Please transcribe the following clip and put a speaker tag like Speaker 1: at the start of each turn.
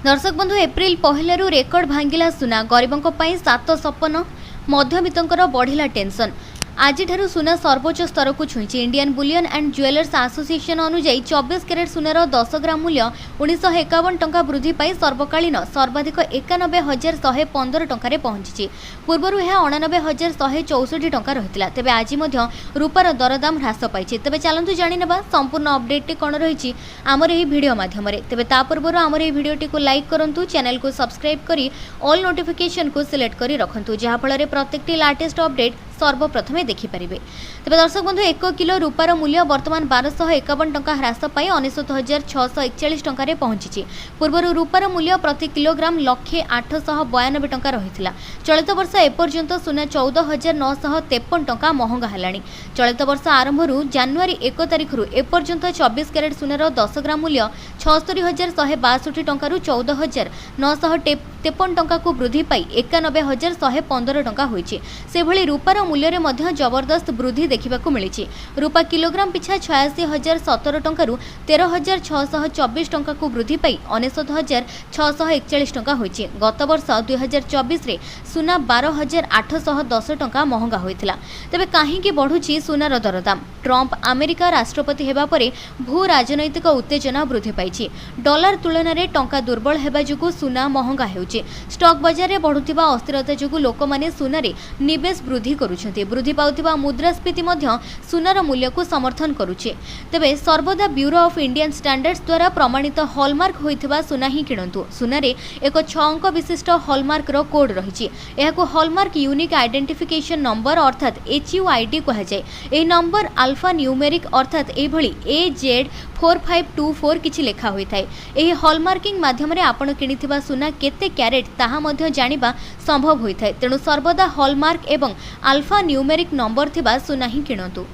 Speaker 1: दर्शक बंधु एप्रिल पहलू रेकर्ड भांगिला सुना गरीबों सात सपन मध्यवित्तर बढ़िला टेंशन आज सुना सर्वोच्च स्तर को छुई। Indian bullion and jewellers association अनुजाई 24 कैरेट सुनार 10 ग्राम मूल्य 1951 टंका वृद्धि पाई सर्वकालीन सर्वाधिक 91,115 टंकार पहुंची। पूर्वर यह 99,164 टंका रही। तेज आज रूपार दरदाम ह्रास पाई। तेज चलतु जाणीना संपूर्ण अपडेट कौन रही आमर यह वीडियो माध्यम। तेज पूर्व आमर यह वीडियोटी को लाइक करूँ, चैनल को सब्सक्राइब करी ऑल नोटिफिकेशन को सिलेक्ट कर रखु, जहाँफल प्रत्येक लाटेस्ट अपडेट सर्वप्रथमे देखिपारे। तेज दर्शक बंधु 1 किलो रूपार मूल्य वर्तमान 1251 टंका ह्रास पाई 69,641 टंकार पहुंची। पूर्व रूपार मूल्य प्रति किलोग्राम 1,0892 टंका रही। चलित वर्ष एपर्यंत सुना 14,953 टंका महंगा है। चलित वर्ष आरंभ जानुआरी 1 तारिख एपर्यंत 24 कैरेट सुनार 10 ग्राम मूल्य 76,162 टंका 14,953 टंका को वृद्धि पाई 91,115 टंका होइछि। सेभଳି रूपार मूल्य रे मध्य जबरदस्त वृद्धि देखा मिली। रूपा किलोग्राम पिछा 86,017 टंका 13,624 टंका को वृद्धि पाई 69,641 टंका होइछि। गत वर्ष 2024 रे सुना 12,810 टंका महंगा होइथिला। तेबे काहेकि बढ़ुछि सुनार दरदाम? ट्रंप अमेरिका राष्ट्रपति हेबा परे भू राजनैतिक उत्तेजना वृद्धि पाइछि। डॉलर तुलन में टंका दुर्बल हेबा जुगु सुना महंगा हेउछि। स्टॉक बाजार रे बढ़ुथिबा अस्थिरता जुगु लोकमाने सुनारे निवेश वृद्धि करुछन्ति। वृद्धि पाउथिबा मुद्रास्फीति मध्य सुनार मूल्य को समर्थन करुछे। तेबे सर्वदा ब्यूरो ऑफ इंडियन स्टैंडर्ड्स द्वारा प्रमाणित हॉलमार्क होइथिबा सुना ही किणंतु। सुनारे एक 6 अंक विशिष्ट हॉलमार्क रो कोड रहिछि। एहाको हॉलमार्क यूनिक आइडेंटिफिकेशन नंबर अर्थात HUID कहा जाय। एही नंबर अल्फा न्यूमेरिक अर्थात एभली AZ4524 किछि लेखा होइथाय। एही हॉलमार्किंग माध्यम रे आपण किनिथिबा सुना केते कैरेट ताहा मध्य जानिबा संभव होइथाय। तेणु सर्वदा हॉलमार्क एवं अल्फा न्यूमेरिक नंबर थिबा सुना ही किणंतु।